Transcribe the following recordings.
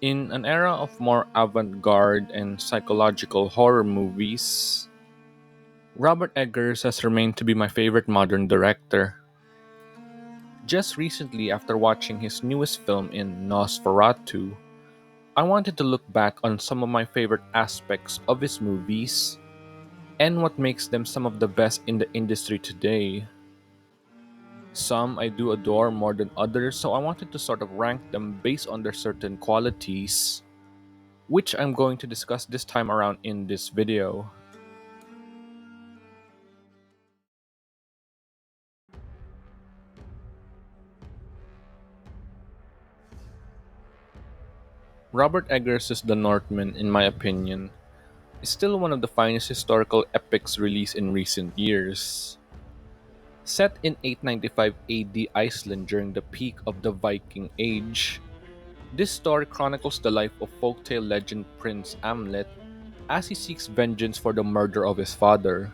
In an era of more avant garde and psychological horror movies, Robert Eggers has remained to be my favorite modern director. Just recently, after watching his newest film in Nosferatu, I wanted to look back on some of my favorite aspects of his movies and what makes them some of the best in the industry today. Some I do adore more than others, so I wanted to sort of rank them based on their certain qualities, which I'm going to discuss this time around in this video. Robert Eggers' The Northman, in my opinion, is still one of the finest historical epics released in recent years. Set in 895 AD Iceland during the peak of the Viking Age, this story chronicles the life of folktale legend Prince Amlet as he seeks vengeance for the murder of his father.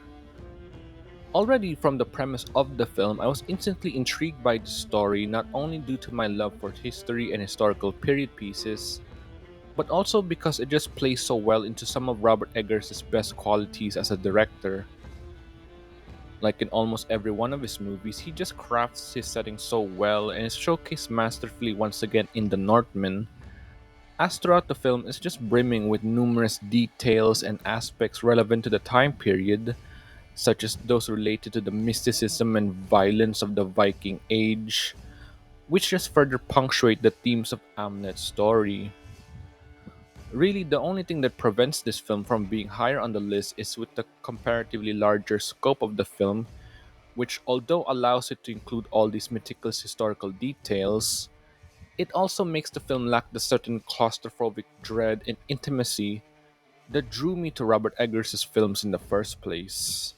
Already from the premise of the film, I was instantly intrigued by the story not only due to my love for history and historical period pieces, but also because it just plays so well into some of Robert Eggers' best qualities as a director. Like in almost every one of his movies, he just crafts his setting so well and is showcased masterfully once again in The Northman, as throughout the film is just brimming with numerous details and aspects relevant to the time period, such as those related to the mysticism and violence of the Viking Age, which just further punctuate the themes of Amlet's story. Really, the only thing that prevents this film from being higher on the list is with the comparatively larger scope of the film, which, although allows it to include all these meticulous historical details, it also makes the film lack the certain claustrophobic dread and intimacy that drew me to Robert Eggers' films in the first place.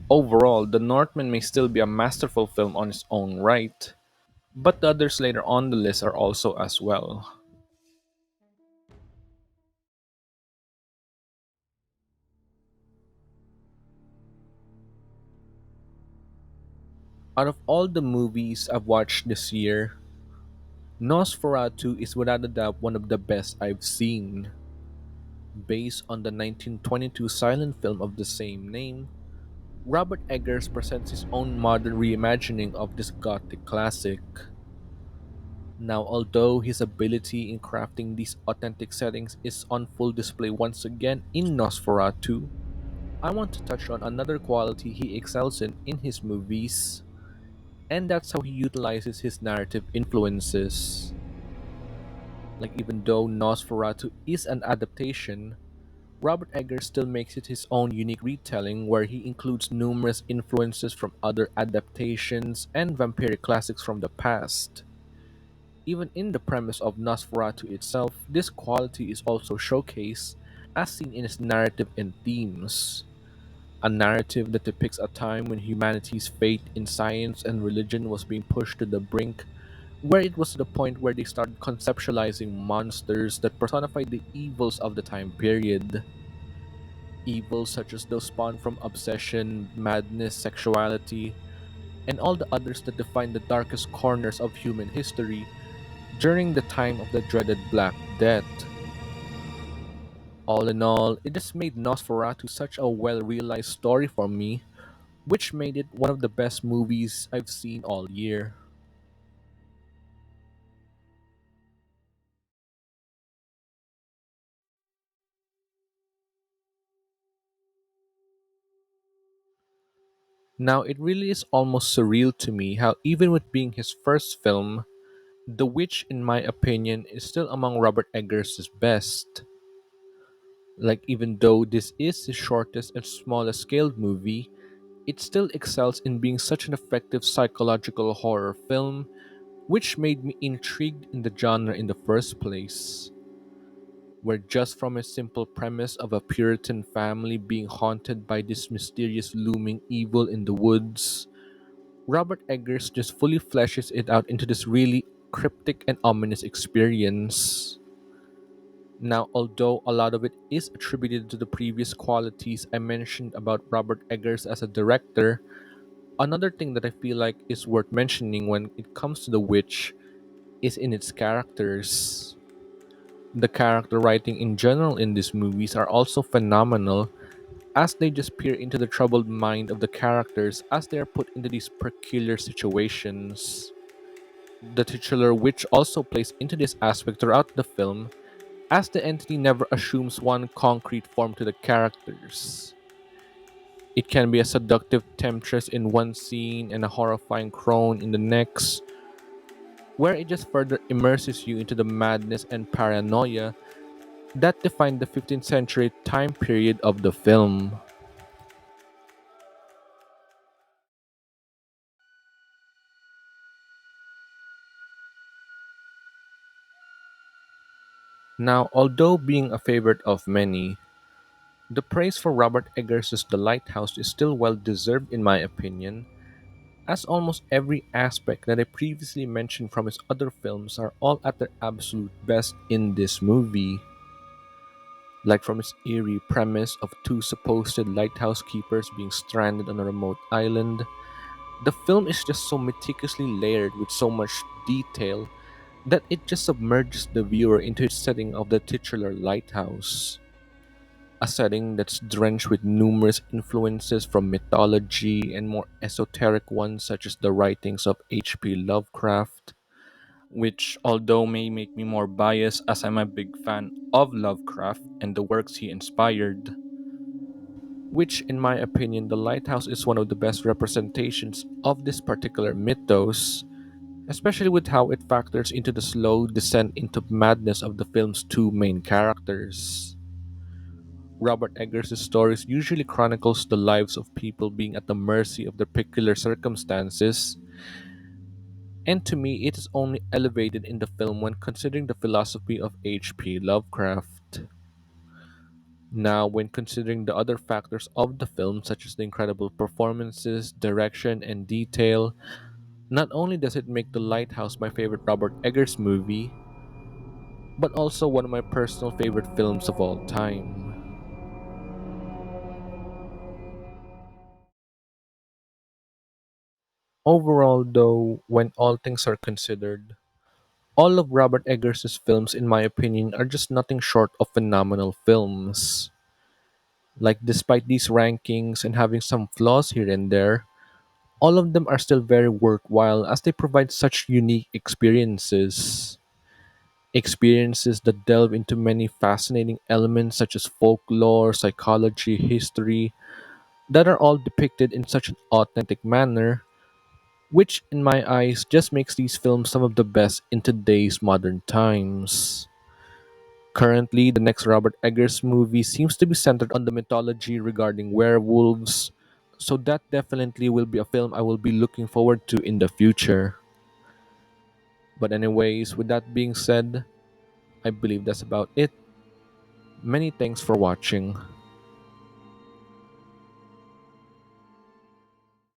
Overall, The Northman may still be a masterful film on its own right, but the others later on the list are also as well. Out of all the movies I've watched this year, Nosferatu is without a doubt one of the best I've seen. Based on the 1922 silent film of the same name, Robert Eggers presents his own modern reimagining of this gothic classic. Now, although his ability in crafting these authentic settings is on full display once again in Nosferatu, I want to touch on another quality he excels in his movies, and that's how he utilizes his narrative influences. Like, even though Nosferatu is an adaptation, Robert Eggers still makes it his own unique retelling where he includes numerous influences from other adaptations and vampiric classics from the past. Even in the premise of Nosferatu itself, this quality is also showcased as seen in its narrative and themes. A narrative that depicts a time when humanity's faith in science and religion was being pushed to the brink, where it was to the point where they started conceptualizing monsters that personified the evils of the time period. Evils such as those spawned from obsession, madness, sexuality, and all the others that define the darkest corners of human history during the time of the dreaded Black Death. All in all, it just made Nosferatu such a well realized story for me, which made it one of the best movies I've seen all year. Now, it really is almost surreal to me how, even with being his first film, The Witch, in my opinion, is still among Robert Eggers' best. Like, even though this is his shortest and smallest scaled movie, it still excels in being such an effective psychological horror film, which made me intrigued in the genre in the first place. Where just from a simple premise of a Puritan family being haunted by this mysterious looming evil in the woods, Robert Eggers just fully fleshes it out into this really cryptic and ominous experience. Now, although a lot of it is attributed to the previous qualities I mentioned about Robert Eggers as a director, another thing that I feel like is worth mentioning when it comes to The Witch is in its characters. The character writing in general in these movies are also phenomenal as they just peer into the troubled mind of the characters as they are put into these peculiar situations. The titular witch also plays into this aspect throughout the film, as the entity never assumes one concrete form to the characters. It can be a seductive temptress in one scene and a horrifying crone in the next, where it just further immerses you into the madness and paranoia that defined the 15th century time period of the film. Now, although being a favorite of many, the praise for Robert Eggers' The Lighthouse is still well deserved in my opinion, as almost every aspect that I previously mentioned from his other films are all at their absolute best in this movie. Like from its eerie premise of two supposed lighthouse keepers being stranded on a remote island, the film is just so meticulously layered with so much detail that it just submerges the viewer into its setting of the titular lighthouse. A setting that's drenched with numerous influences from mythology and more esoteric ones such as the writings of H.P. Lovecraft, which, although may make me more biased as I'm a big fan of Lovecraft and the works he inspired, which, in my opinion, The Lighthouse is one of the best representations of this particular mythos, especially with how it factors into the slow descent into madness of the film's two main characters. Robert Eggers' stories usually chronicles the lives of people being at the mercy of their peculiar circumstances, and to me it is only elevated in the film when considering the philosophy of H.P. Lovecraft. Now, when considering the other factors of the film, such as the incredible performances, direction, and detail, not only does it make The Lighthouse my favorite Robert Eggers movie, but also one of my personal favorite films of all time. Overall, though, when all things are considered, all of Robert Eggers' films, in my opinion, are just nothing short of phenomenal films. Like, despite these rankings and having some flaws here and there, all of them are still very worthwhile as they provide such unique experiences. Experiences that delve into many fascinating elements such as folklore, psychology, history, that are all depicted in such an authentic manner, which, in my eyes, just makes these films some of the best in today's modern times. Currently, the next Robert Eggers movie seems to be centered on the mythology regarding werewolves, so that definitely will be a film I will be looking forward to in the future. But, anyways, with that being said, I believe that's about it. Many thanks for watching.